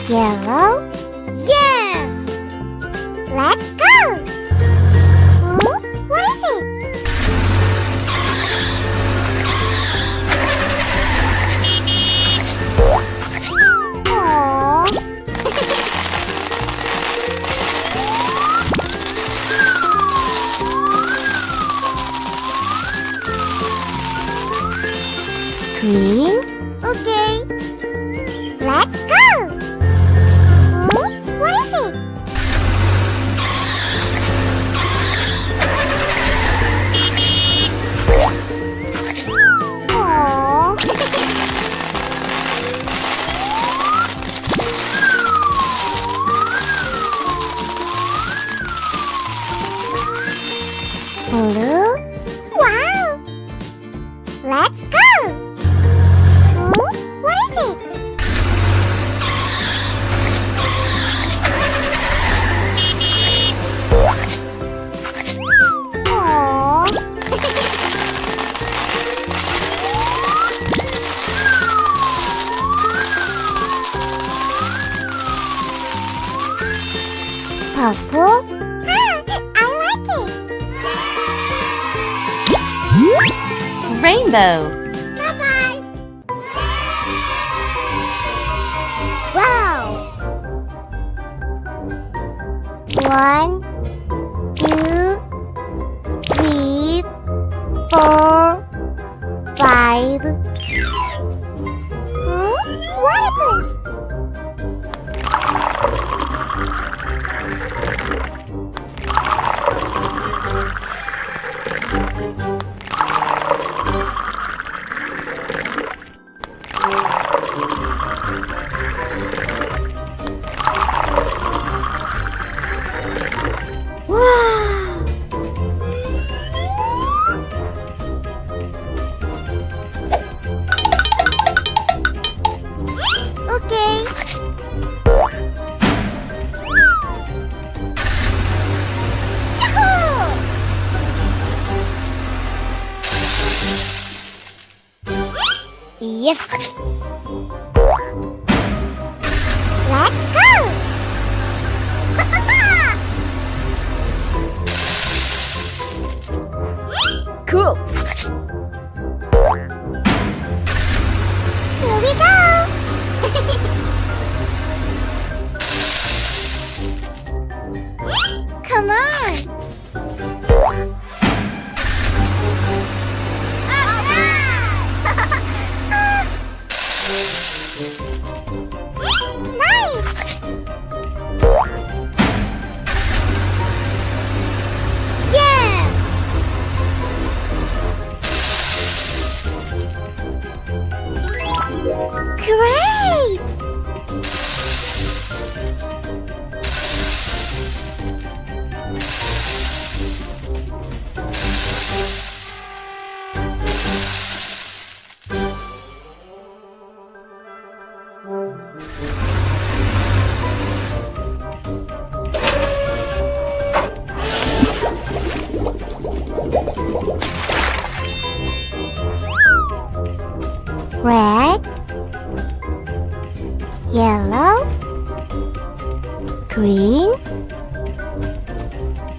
Yellow? Yes! Let's go! What is it? Aww. Green? Okay. Let's go! What is it? Aww. Blue? Wow! Let's go! What is it? Purple? I like it! Rainbow. Bye-bye! Wow! 1, 2, 3, 4, 5. What happens? Wow! Okay. Yahoo! Yes. Let's go! Cool. Here we go. Come on. Nice. Yes. Great! Red, yellow, green,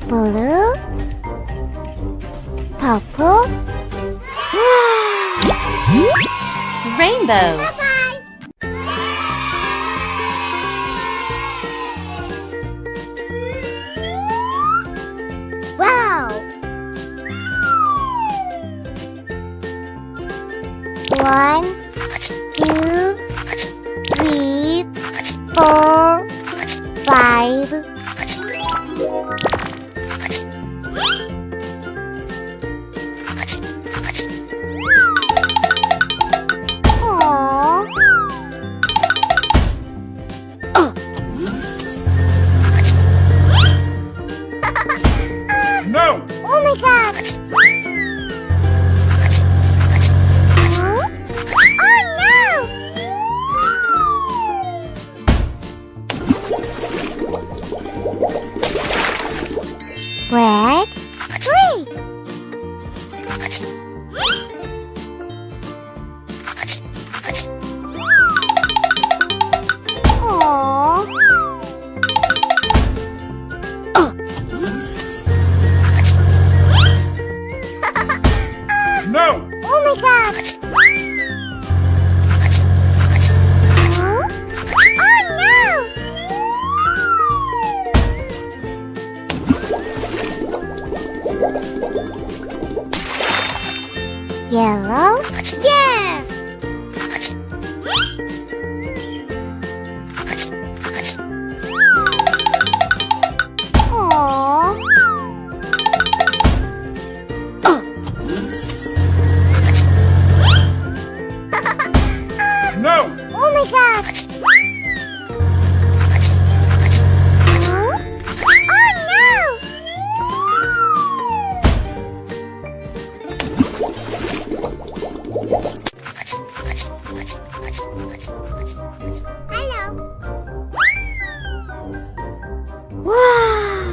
blue, purple. Rainbow. Bye-bye. Wow! 1, 2, 3, 4, 5. Aww. No! Oh my god! Huh? Oh no! Aww. No! Oh my god! Oh no! Hello. Wow!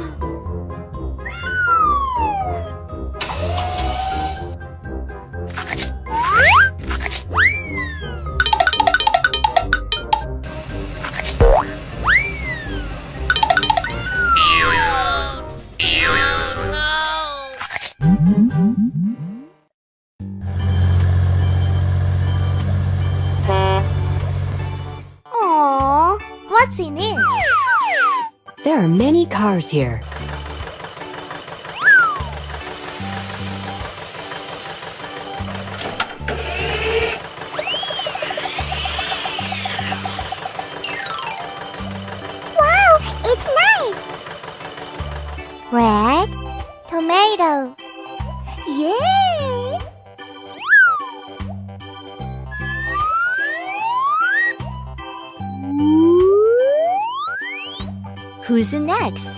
Aww. What's in it? There are many cars here. Wow, it's nice. Red tomato. Yay! Who's next?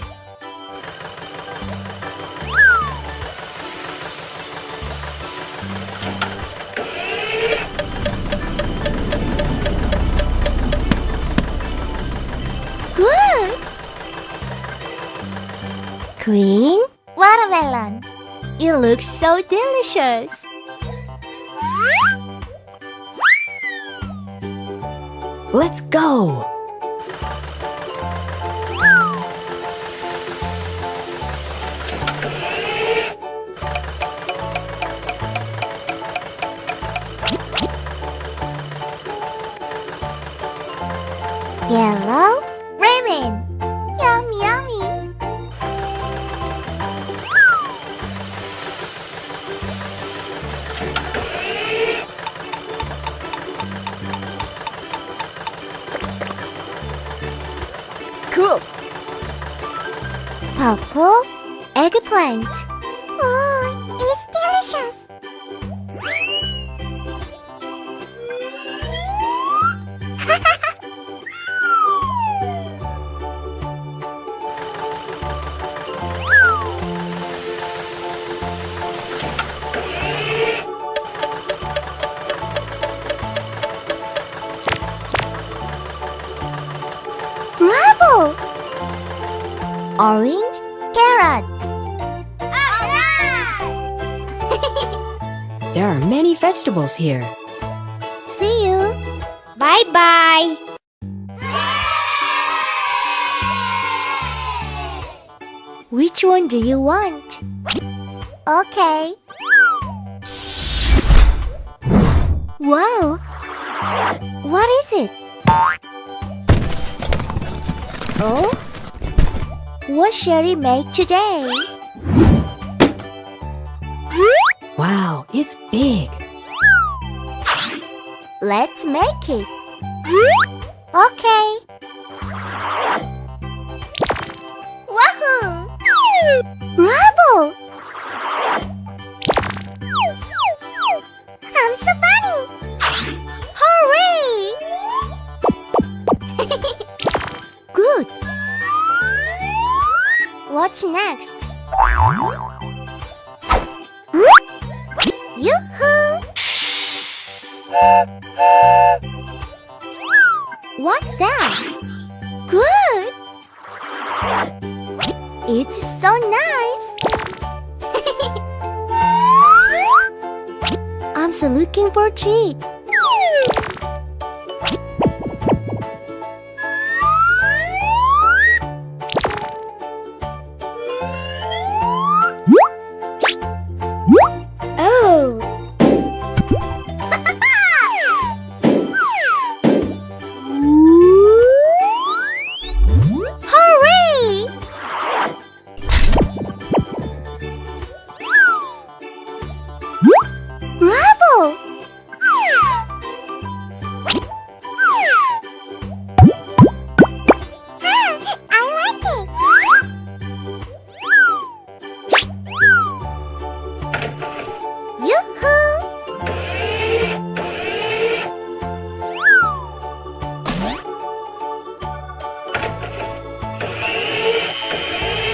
Good. Green watermelon. It looks so delicious. Let's go! Yellow ramen. Yum, yummy. Cool! Purple eggplant. Oh, it's delicious. Bravo! Orange carrot. There are many vegetables here. See you. Bye-bye. Which one do you want? Okay. Wow. What is it? Oh? What shall we make today? Wow, it's big. Let's make it. Okay. Wahoo! Bravo! I'm so funny! Hooray! Good. What's next? Yoo-hoo! What's that? Good! It's so nice! I'm so looking for a treat. Oh! Hooray! Bravo!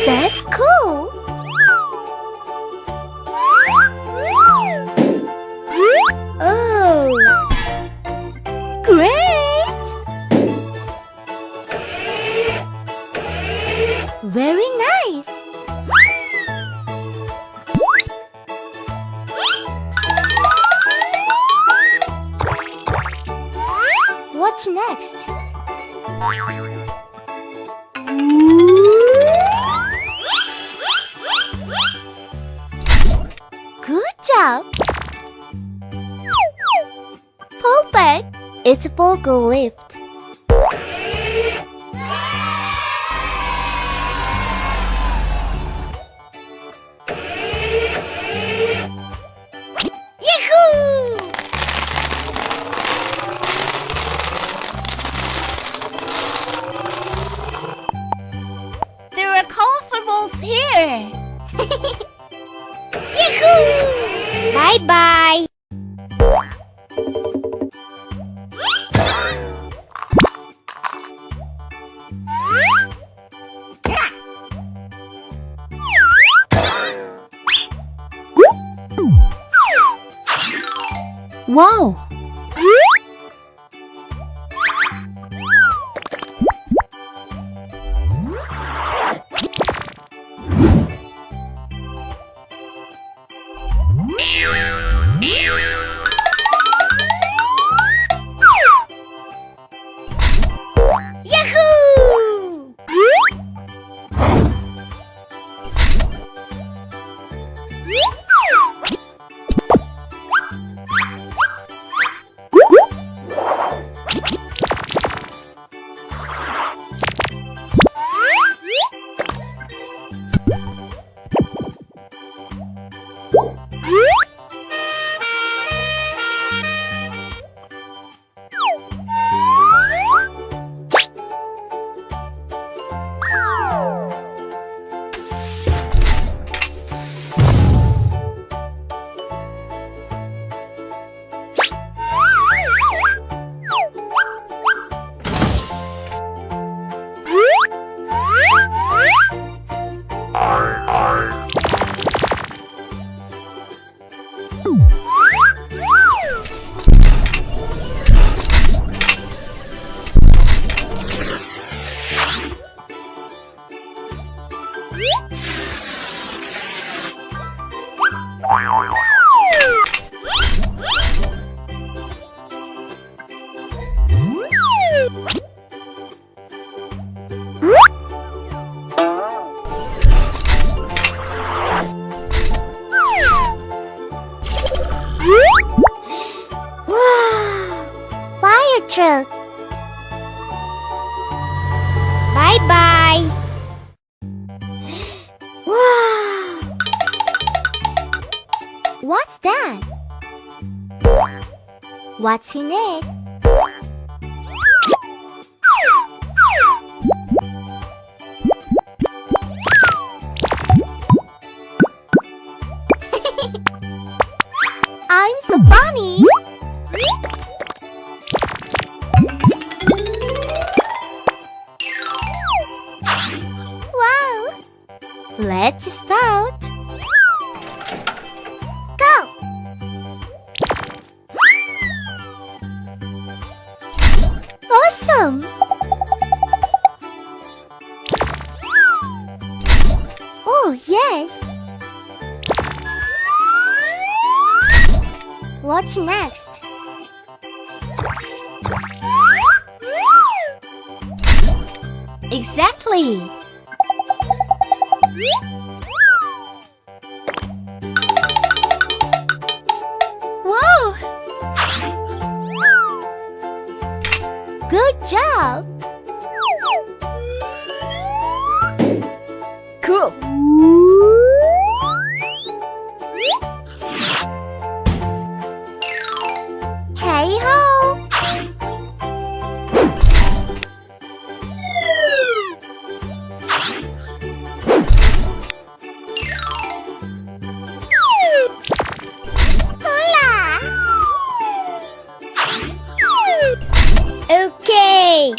That's cool. Oh, great! Very nice. What's next? Good job! Perfect! It's a forklift. Yahoo! There are colorfuls here. Yahoo! Bye-bye. Wow! Yahoo! Fire truck. Bye-bye. Wow. What's that? What's in it? I'm so funny. Wow. Let's start. Go. Awesome. Oh, yes. What's next? Exactly. Whoa! Good job. Cool! Hey ho! Hola! Okay.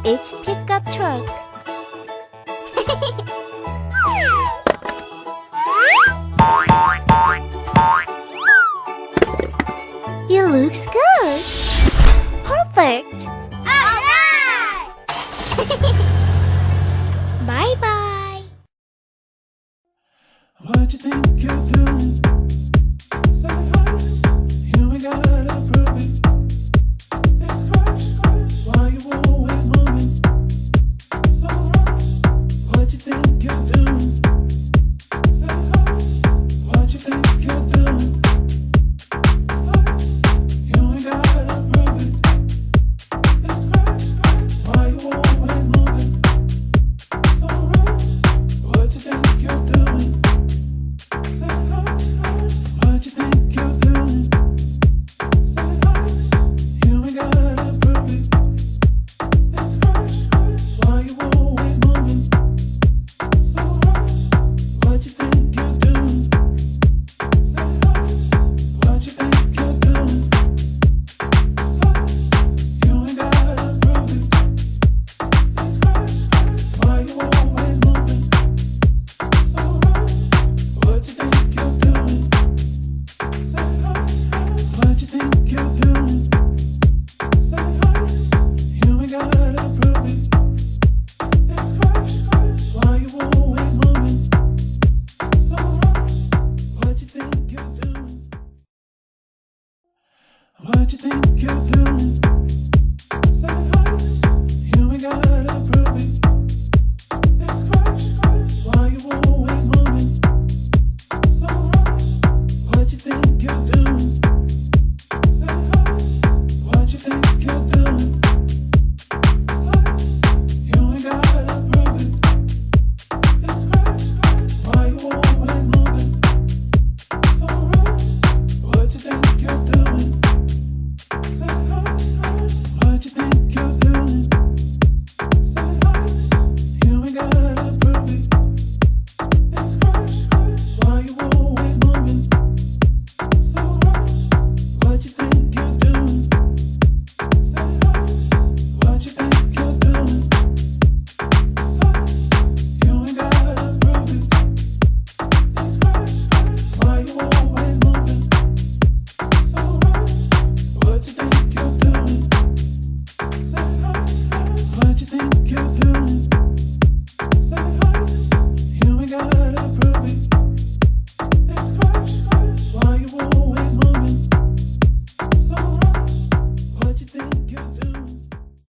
It's pickup truck. It looks good. Perfect. Alright. Bye-bye. What you think you're doing? Say